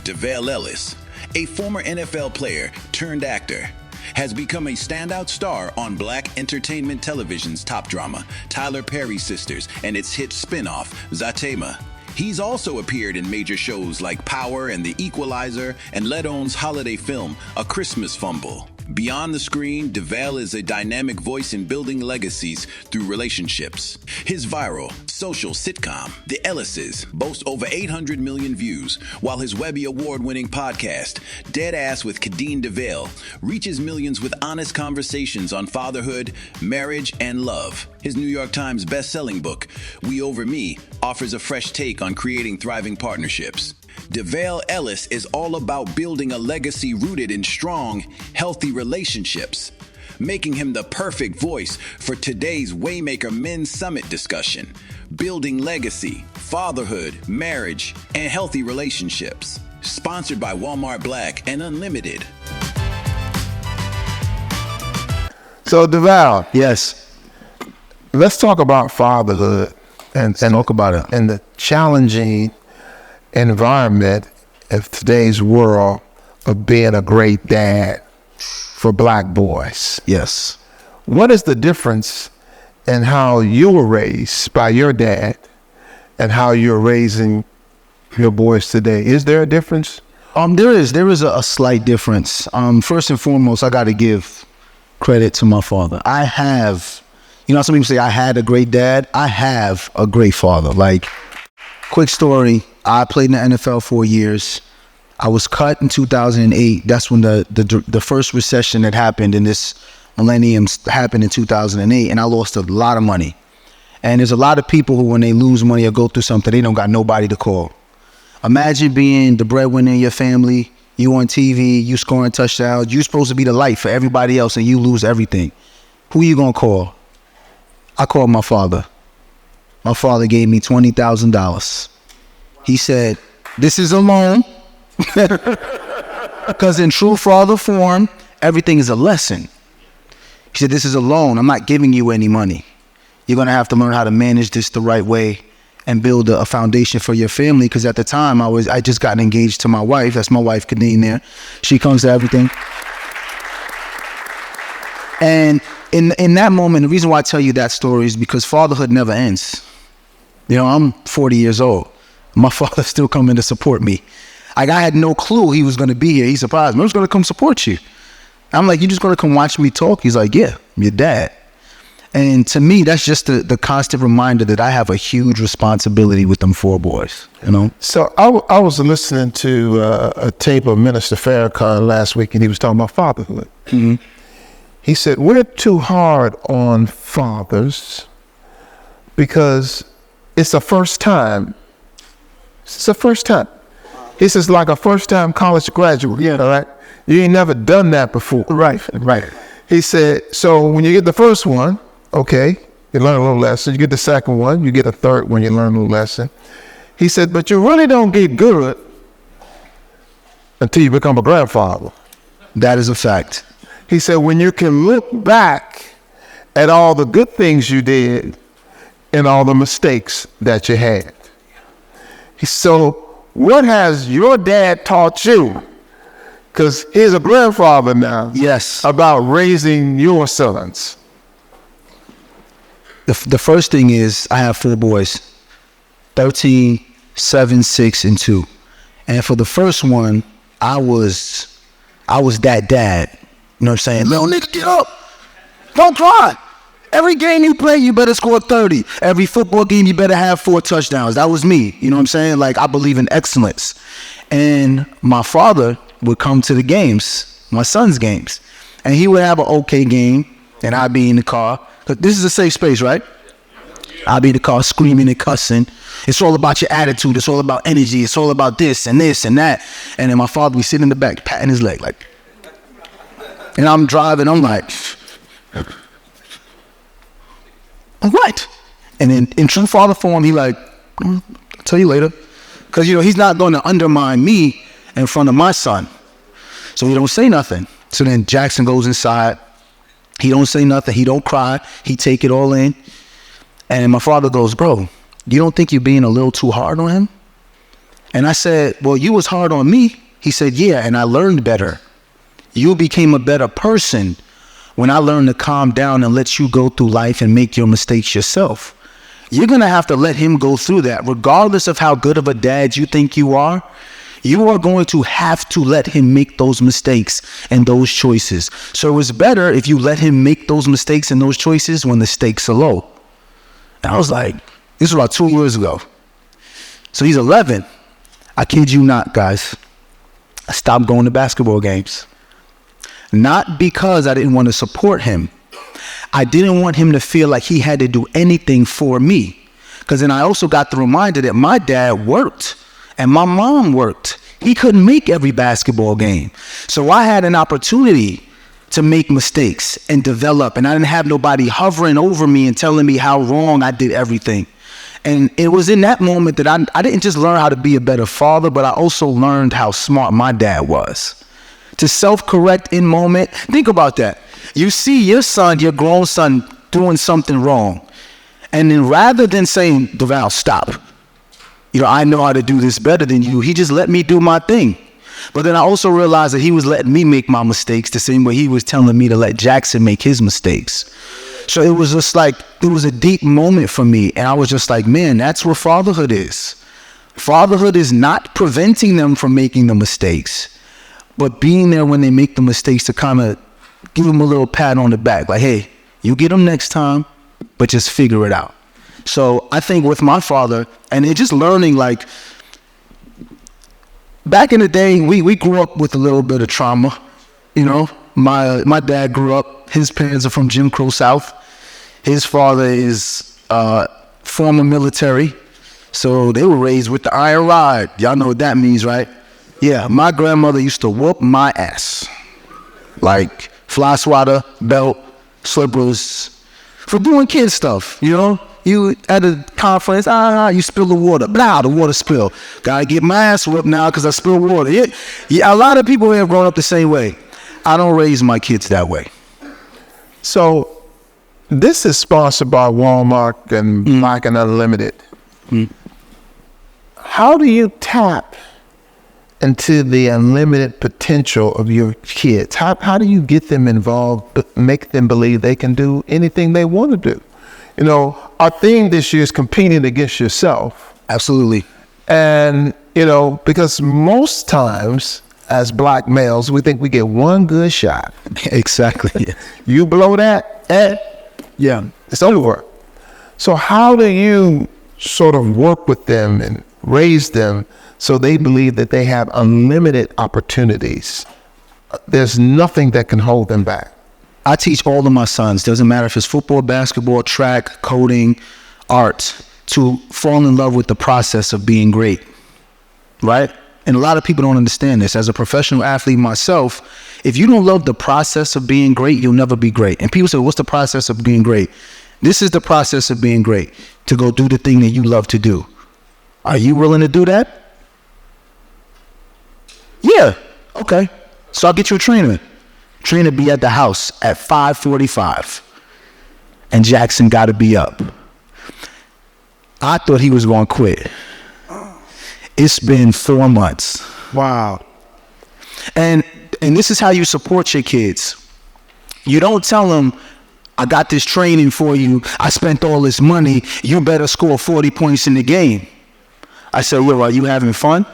Devale Ellis, a former NFL player turned actor, has become a standout star on Black entertainment television's top drama, Tyler Perry Sisters, and its hit spin-off, Zatema. He's also appeared in major shows like Power and The Equalizer and Ledon's holiday film, A Christmas Fumble. Beyond the screen, Devale is a dynamic voice in building legacies through relationships. His viral social sitcom, The Ellises, boasts over 800 million views, while his Webby Award-winning podcast, Dead Ass with Kadeen Devale, reaches millions with honest conversations on fatherhood, marriage, and love. His New York Times best-selling book, We Over Me, offers a fresh take on creating thriving partnerships. Devale Ellis is all about building a legacy rooted in strong, healthy relationships, making him the perfect voice for today's WayMaker Men's Summit discussion, building legacy, fatherhood, marriage, and healthy relationships. Sponsored by Walmart Black and Unlimited. So, Devale. Yes. Let's talk about fatherhood and talk about it. And the challenging environment of today's world of being a great dad for black boys. Yes. What is the difference in how you were raised by your dad and how you're raising your boys today? Is there a difference? There is a slight difference. First and foremost, I got to give credit to my father. I have, some people say I had a great dad. I have a great father. Like, quick story. I played in the NFL 4 years. I was cut in 2008. That's when the first recession that happened in this millennium happened in 2008, and I lost a lot of money. And there's a lot of people who, when they lose money or go through something, they don't got nobody to call. Imagine being the breadwinner in your family, you on TV, you scoring touchdowns, you supposed to be the light for everybody else, and you lose everything. Who you gonna call? I called my father. My father gave me $20,000. He said, this is a loan, because in true father form, everything is a lesson. He said, this is a loan. I'm not giving you any money. You're going to have to learn how to manage this the right way and build a foundation for your family. Because at the time, I just got engaged to my wife. That's my wife, Kadeen there. She comes to everything. And in that moment, the reason why I tell you that story is because fatherhood never ends. I'm 40 years old. My father still coming to support me. Like, I had no clue he was going to be here. He surprised me. I was going to come support you. I'm like, you just going to come watch me talk? He's like, yeah, I'm your dad. And to me, that's just the constant reminder that I have a huge responsibility with them 4 boys, So I was listening to a tape of Minister Farrakhan last week, and he was talking about fatherhood. Mm-hmm. He said, we're too hard on fathers because it's a first time. It's the first time. He says, like a first-time college graduate. Yeah. All right? You ain't never done that before. Right. He said, so when you get the first one, okay, you learn a little lesson. You get the second one, you get a third one, you learn a little lesson. He said, but you really don't get good until you become a grandfather. That is a fact. He said, when you can look back at all the good things you did and all the mistakes that you had. So what has your dad taught you? Because he's a grandfather now. Yes. About raising your sons. The first thing is I have 4 boys, 13, 7, 6, and 2. And for the first one, I was that dad. You know what I'm saying? Little nigga, get up. Don't cry. Every game you play, you better score 30. Every football game, you better have 4 touchdowns. That was me. You know what I'm saying? Like, I believe in excellence. And my father would come to the games, my son's games, and he would have an okay game, and I'd be in the car. Cause this is a safe space, right? I'd be in the car screaming and cussing. It's all about your attitude. It's all about energy. It's all about this and this and that. And then my father would sit in the back, patting his leg, like, and I'm driving, I'm like, all right. And then in true father form, he like, I'll tell you later. Because, he's not going to undermine me in front of my son. So he don't say nothing. So then Jackson goes inside. He don't say nothing. He don't cry. He take it all in. And my father goes, bro, you don't think you're being a little too hard on him? And I said, well, you was hard on me. He said, yeah, and I learned better. You became a better person when I learned to calm down and let you go through life and make your mistakes yourself. You're going to have to let him go through that. Regardless of how good of a dad you think you are going to have to let him make those mistakes and those choices. So it's better if you let him make those mistakes and those choices when the stakes are low. And I was like, this was about 2 years ago. So he's 11. I kid you not, guys. I stopped going to basketball games. Not because I didn't want to support him. I didn't want him to feel like he had to do anything for me. Because then I also got the reminder that my dad worked and my mom worked. He couldn't make every basketball game. So I had an opportunity to make mistakes and develop. And I didn't have nobody hovering over me and telling me how wrong I did everything. And it was in that moment that I didn't just learn how to be a better father, but I also learned how smart my dad was. To self-correct in moment. Think about that. You see your son, your grown son, doing something wrong. And then rather than saying, Devale, stop. I know how to do this better than you. He just let me do my thing. But then I also realized that he was letting me make my mistakes the same way he was telling me to let Jackson make his mistakes. So it was just like, it was a deep moment for me. And I was just like, man, that's what fatherhood is. Fatherhood is not preventing them from making the mistakes, but being there when they make the mistakes to kind of give them a little pat on the back. Like, hey, you get them next time, but just figure it out. So I think with my father, and it just learning, like, back in the day, we grew up with a little bit of trauma. My dad grew up, his parents are from Jim Crow South. His father is former military. So they were raised with the iron rod. Y'all know what that means, right? Yeah, my grandmother used to whoop my ass. Like fly swatter, belt, slippers, for doing kid stuff, You at a conference, you spill the water, blah, the water spill. Gotta get my ass whipped now because I spilled water. Yeah, a lot of people have grown up the same way. I don't raise my kids that way. So this is sponsored by Walmart and Black and Unlimited. How do you tap into the unlimited potential of your kids? How do you get them involved, make them believe they can do anything they want to do? Our theme this year is competing against yourself. Absolutely. And, because most times as Black males, we think we get one good shot. Exactly. You blow that, yeah, it's over. So how do you sort of work with them and raise them so they believe that they have unlimited opportunities? There's nothing that can hold them back. I teach all of my sons, doesn't matter if it's football, basketball, track, coding, art, to fall in love with the process of being great, right? And a lot of people don't understand this. As a professional athlete myself, if you don't love the process of being great, you'll never be great. And people say, what's the process of being great? This is the process of being great, to go do the thing that you love to do. Are you willing to do that? Yeah, okay. So I'll get you a trainer. Trainer be at the house at 5:45, and Jackson got to be up. I thought he was going to quit. It's been 4 months. Wow. And this is how you support your kids. You don't tell them, I got this training for you. I spent all this money. You better score 40 points in the game. I said, well, are you having fun?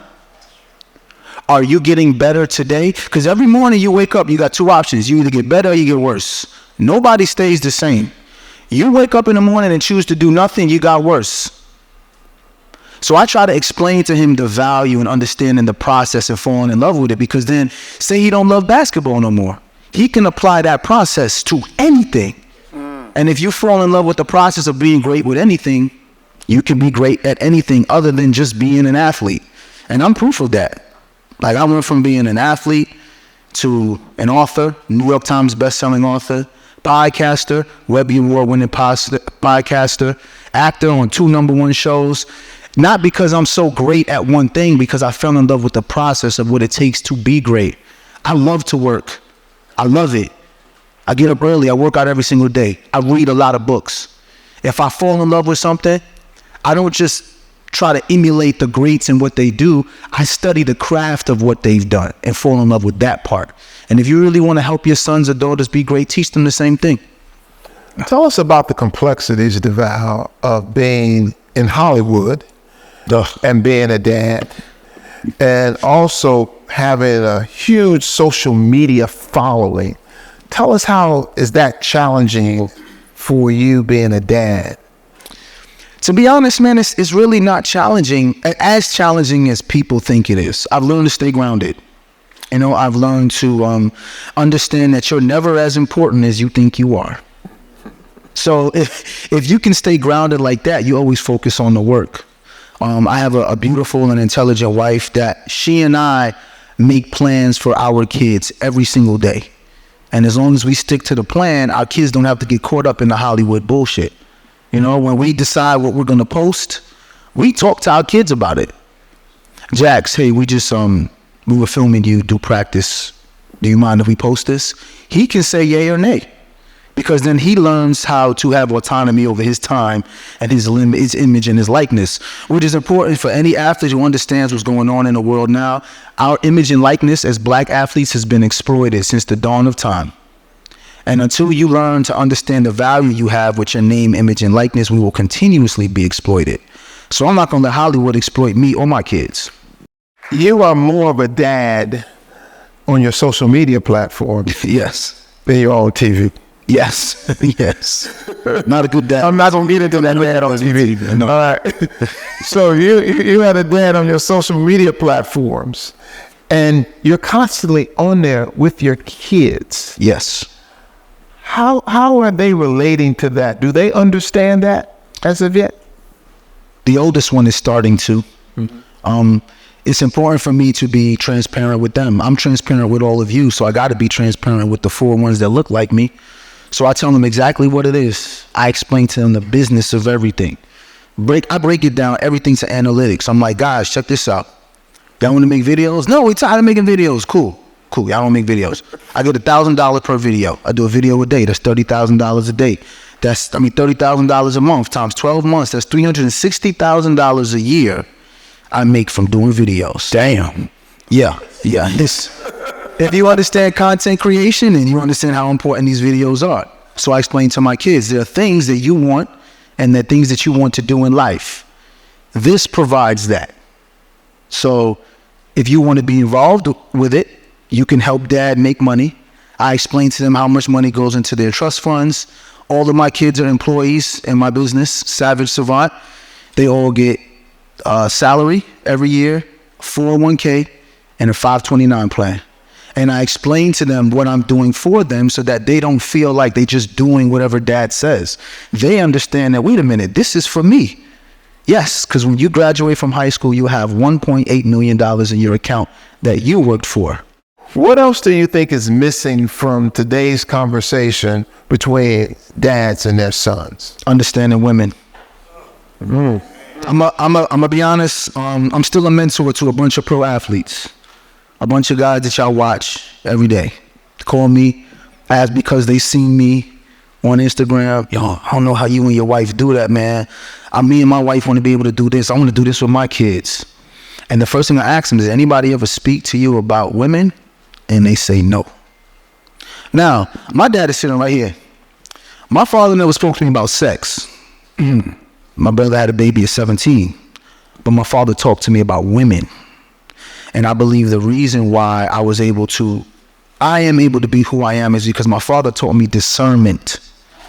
Are you getting better today? Because every morning you wake up, you got two options. You either get better or you get worse. Nobody stays the same. You wake up in the morning and choose to do nothing, you got worse. So I try to explain to him the value and understanding the process and falling in love with it, because then say he don't love basketball no more. He can apply that process to anything. And if you fall in love with the process of being great with anything, you can be great at anything other than just being an athlete. And I'm proof of that. Like, I went from being an athlete to an author, New York Times bestselling author, podcaster, Webby Award-winning podcaster, actor on 2 #1 shows. Not because I'm so great at one thing, because I fell in love with the process of what it takes to be great. I love to work. I love it. I get up early. I work out every single day. I read a lot of books. If I fall in love with something, I don't just try to emulate the greats and what they do. I study the craft of what they've done and fall in love with that part. And if you really want to help your sons or daughters be great, teach them the same thing. Tell us about the complexities, Devale, of being in Hollywood and being a dad, and also having a huge social media following. Tell us, how is that challenging for you being a dad? To be honest, man, it's really not challenging, as challenging as people think it is. I've learned to stay grounded. You know, I've learned to understand that you're never as important as you think you are. So if you can stay grounded like that, you always focus on the work. I have a beautiful and intelligent wife that she and I make plans for our kids every single day. And as long as we stick to the plan, our kids don't have to get caught up in the Hollywood bullshit. You know, when we decide what we're going to post, we talk to our kids about it. Jax, hey, we were filming you do practice. Do you mind if we post this? He can say yay or nay, because then he learns how to have autonomy over his time and his image and his likeness, which is important for any athlete who understands what's going on in the world now. Our image and likeness as black athletes has been exploited since the dawn of time. And until you learn to understand the value you have with your name, image, and likeness, we will continuously be exploited. So I'm not going to let Hollywood exploit me or my kids. You are more of a dad on your social media platforms Yes. than you are on TV. Yes. Yes. Not a good dad. I'm not going to get into that dad on TV. No. All right. So you had a dad on your social media platforms, and you're constantly on there with your kids. Yes. How are they relating to that? Do they understand that as of yet? The oldest one is starting to. It's important for me to be transparent with them. I'm transparent with all of you, so I got to be transparent with the 4 ones that look like me. So I tell them exactly what it is. I explain to them the business of everything. I break it down, everything to analytics. I'm like, guys, check this out. Y'all want to make videos? No, we tired of making videos. Cool. Y'all don't make videos. I get $1,000 per video. I do a video a day. That's $30,000 a day. That's $30,000 a month times 12 months. That's $360,000 a year I make from doing videos. Damn. Yeah. If you understand content creation and you understand how important these videos are. So I explain to my kids, there are things that you want and there are things that you want to do in life. This provides that. So if you want to be involved with it, you can help dad make money. I explain to them how much money goes into their trust funds. All of my kids are employees in my business, Savage Savant. They all get salary every year, 401k, and a 529 plan. And I explain to them what I'm doing for them so that they don't feel like they're just doing whatever dad says. They understand that, wait a minute, this is for me. Yes, because when you graduate from high school, you have $1.8 million in your account that you worked for. What else do you think is missing from today's conversation between dads and their sons? Understanding women. I'm gonna be honest. I'm still a mentor to a bunch of pro athletes, a bunch of guys that y'all watch every day. Call me, ask because they seen me on Instagram. Yo, I don't know how you and your wife do that, man. Me and my wife want to be able to do this. I want to do this with my kids. And the first thing I ask them is, anybody ever speak to you about women? And they say no. Now, my dad is sitting right here. My father never spoke to me about sex. My brother had a baby at 17, but my father talked to me about women. And I believe the reason why I am able to be who I am is because my father taught me discernment.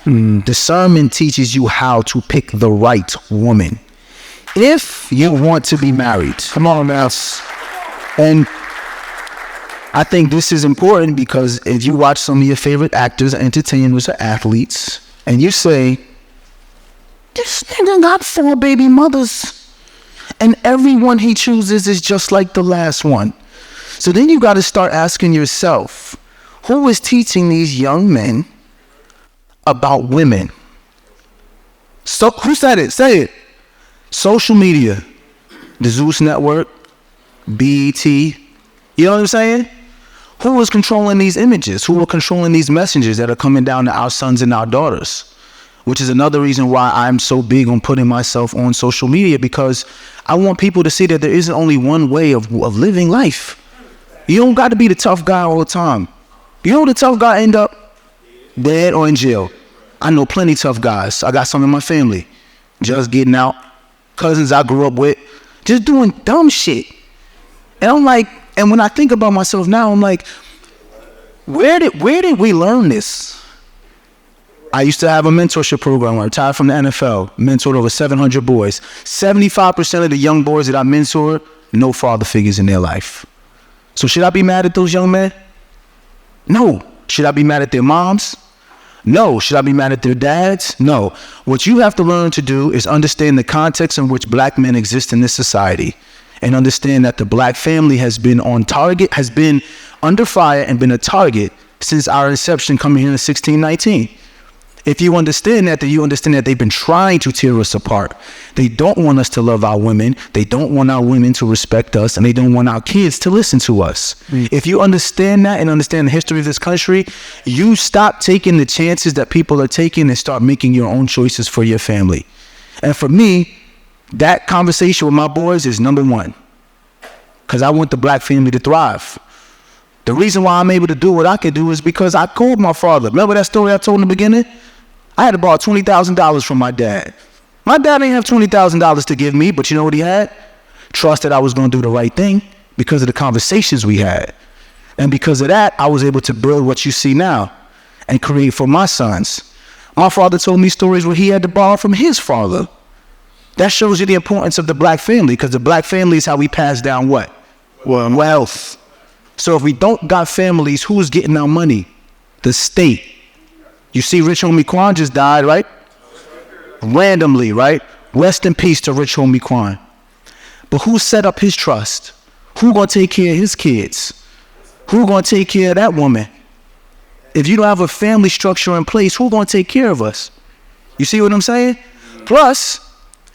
Discernment teaches you how to pick the right woman. If you want to be married, come on now. And I think this is important because if you watch some of your favorite actors, entertainers, or athletes, and you say, this nigga got 4 baby mothers, and everyone he chooses is just like the last one. So then you got to start asking yourself, who is teaching these young men about women? So who said it? Say it. Social media, the Zeus Network, BET. You know what I'm saying? Who is controlling these images? Who are controlling these messages that are coming down to our sons and our daughters? which is another reason why I'm so big on putting myself on social media, because I want people to see that there isn't only one way of living life. You don't got to be the tough guy all the time. You know the tough guy end up dead or in jail. I know plenty tough guys. I got some in my family just getting out. Cousins I grew up with just doing dumb shit. And I'm like, and when I think about myself now, I'm like, where did we learn this? I used to have a mentorship program. I retired from the NFL, mentored over 700 boys. 75% of the young boys that I mentored, no father figures in their life. So should I be mad at those young men? No. Should I be mad at their moms? No. Should I be mad at their dads? No. What you have to learn to do is understand the context in which black men exist in this society, and understand that the black family has been on target, has been under fire and been a target since our inception coming here in 1619. If you understand that, then you understand that they've been trying to tear us apart. They don't want us to love our women. They don't want our women to respect us, and they don't want our kids to listen to us. If you understand that and understand the history of this country, you stop taking the chances that people are taking and start making your own choices for your family. And for me, that conversation with my boys is number one, because I want the black family to thrive. The reason why I'm able to do what I can do is because I called my father. Remember that story I told in the beginning? I had to borrow $20,000 from my dad. My dad didn't have $20,000 to give me, but you know what he had? Trust that I was going to do the right thing because of the conversations we had. And because of that, I was able to build what you see now and create for my sons. My father told me stories where he had to borrow from his father. That shows you the importance of the black family, because the black family is how we pass down what? Wealth. So if we don't got families, who's getting our money? The state. You see Rich Homie Quan just died, right? Randomly, right? Rest in peace to Rich Homie Quan. But who set up his trust? Who gonna take care of his kids? Who gonna take care of that woman? If you don't have a family structure in place, who gonna take care of us? You see what I'm saying? Plus,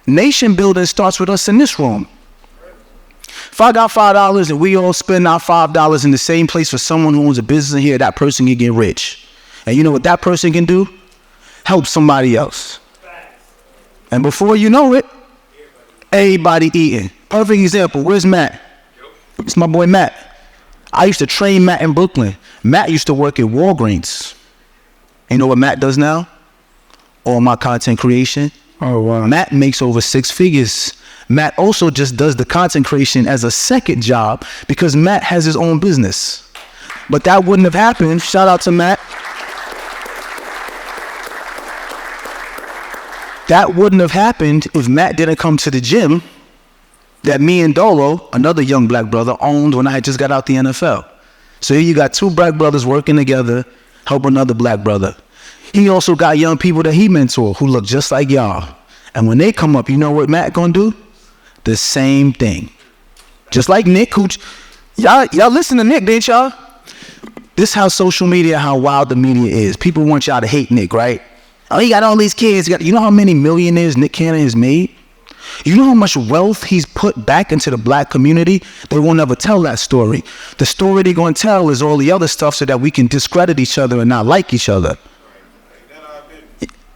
nation building starts with us in this room. If I got $5 and we all spend our $5 in the same place for someone who owns a business in here, that person can get rich. And you know what that person can do? Help somebody else. And before you know it, everybody eating. Perfect example, where's Matt? It's my boy Matt. I used to train Matt in Brooklyn. Matt used to work at Walgreens. You know what Matt does now? All my content creation. Oh, wow. Matt makes over 6 figures. Matt also just does the content creation as a second job because Matt has his own business. But that wouldn't have happened. Shout out to Matt. That wouldn't have happened if Matt didn't come to the gym that me and Dolo, another young black brother, owned when I had just got out the NFL. So here you got 2 black brothers working together, help another black brother. He also got young people that he mentored who look just like y'all. And when they come up, you know what Matt gonna do? The same thing. Just like Nick, who, y'all listen to Nick, didn't y'all? This how social media, how wild the media is. People want y'all to hate Nick, right? Oh, he got all these kids. You know how many millionaires Nick Cannon has made? You know how much wealth he's put back into the black community? They won't ever tell that story. The story they're going to tell is all the other stuff so that we can discredit each other and not like each other.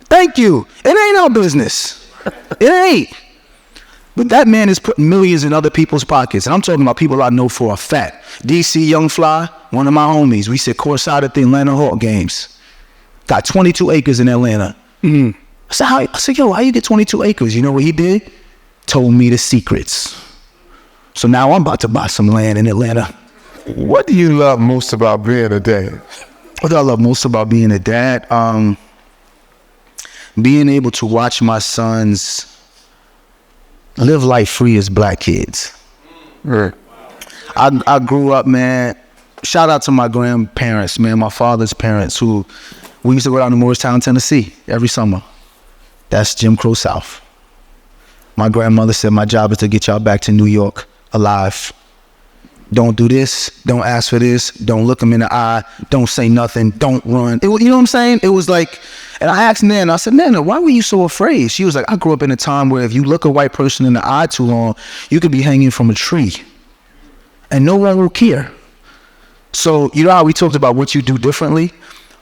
Thank you. It ain't our business. It ain't. But that man is putting millions in other people's pockets. And I'm talking about people I know for a fact. DC Young Fly, one of my homies. We sit courtside at the Atlanta Hawk games. Got 22 acres in Atlanta. I said, yo, how you get 22 acres? You know what he did? Told me the secrets. So now I'm about to buy some land in Atlanta. What do you love most about being a dad? What do I love most about being a dad? Being able to watch my sons live life free as black kids. Right. I grew up, man. Shout out to my grandparents, man, my father's parents, who we used to go down to Morristown, Tennessee every summer. That's Jim Crow South. My grandmother said, my job is to get y'all back to New York alive. Don't do this. Don't ask for this. Don't look them in the eye. Don't say nothing. Don't run. You know what I'm saying? It was like, and I asked Nana, I said, Nana, why were you so afraid? She was like, I grew up in a time where if you look a white person in the eye too long, you could be hanging from a tree and no one will care. So, you know how we talked about what you do differently?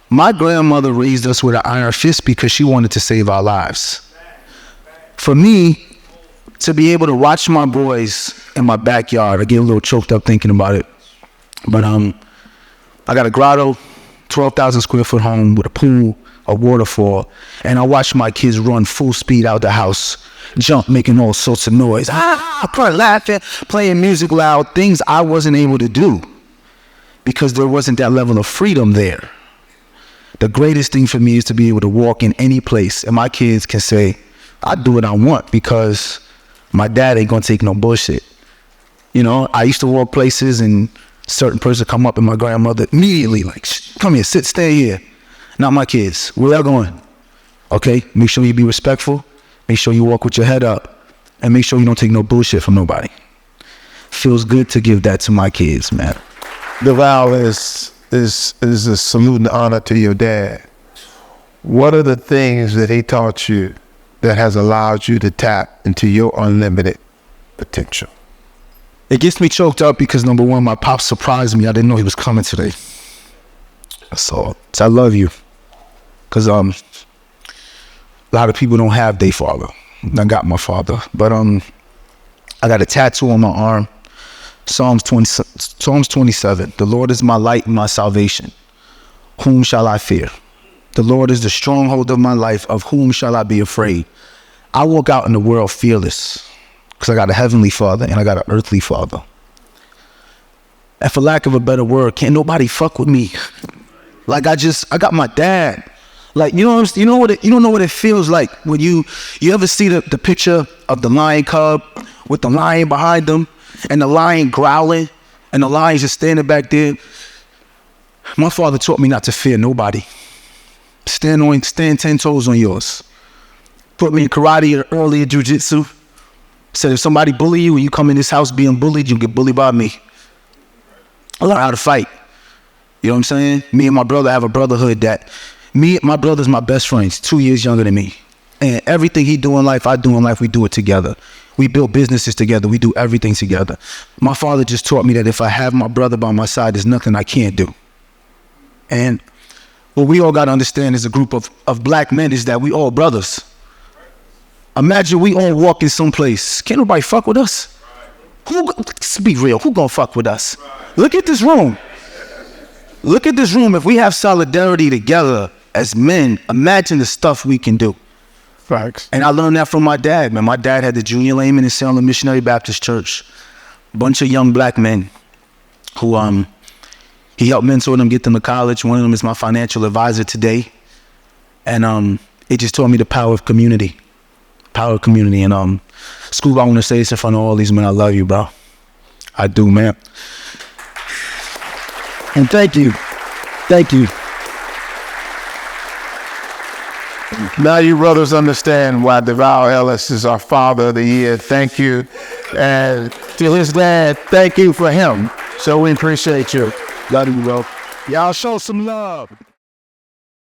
My grandmother raised us with an iron fist because she wanted to save our lives. For me, to be able to watch my boys in my backyard, I get a little choked up thinking about it. But I got a grotto, 12,000 square foot home with a pool, a waterfall, and I watch my kids run full speed out the house, jump, making all sorts of noise, laughing, playing music loud, things I wasn't able to do because there wasn't that level of freedom there. The greatest thing for me is to be able to walk in any place and my kids can say, I do what I want because my dad ain't gonna take no bullshit. You know, I used to walk places and certain person come up and my grandmother immediately like, come here, stay here. Not my kids. Where y'all going? Okay, make sure you be respectful. Make sure you walk with your head up. And make sure you don't take no bullshit from nobody. Feels good to give that to my kids, man. Devale, is a salute and honor to your dad. What are the things that he taught you that has allowed you to tap into your unlimited potential? It gets me choked up because number one, my pop surprised me. I didn't know he was coming today. So I love you. Because a lot of people don't have their father. I got my father. But I got a tattoo on my arm. Psalms 27. The Lord is my light and my salvation. Whom shall I fear? The Lord is the stronghold of my life. Of whom shall I be afraid? I walk out in the world fearless because I got a heavenly father and I got an earthly father. And for lack of a better word, can't nobody fuck with me. Like I got my dad. Like, you know what you don't know what it feels like when you ever see the picture of the lion cub with the lion behind them and the lion growling and the lion's just standing back there. My father taught me not to fear nobody. Stand 10 toes on yours. Put me in karate or earlier jujitsu. Said if somebody bully you and you come in this house being bullied, you get bullied by me. I learned how to fight. You know what I'm saying? Me and my brother have a brotherhood that my brother's my best friend. He's 2 years younger than me. And everything he do in life, I do in life, we do it together. We build businesses together. We do everything together. My father just taught me that if I have my brother by my side, there's nothing I can't do. And what we all got to understand as a group of black men is that we all brothers. Imagine we all walk in someplace. Can't nobody fuck with us? Let's be real. Who gonna fuck with us? Look at this room. Look at this room. If we have solidarity together as men, imagine the stuff we can do. Facts. And I learned that from my dad, man. My dad had the junior layman in Salem Missionary Baptist Church. Bunch of young black men who he helped mentor them, get them to college. One of them is my financial advisor today. And it just taught me the power of community. Power of community. And Scoop, I want to say this in front of all these men. I love you, bro. I do, man. And thank you. Thank you. Now you brothers understand why Devale Ellis is our Father of the Year. Thank you. And to his dad, thank you for him. So we appreciate you. Love you, bro. Y'all show some love.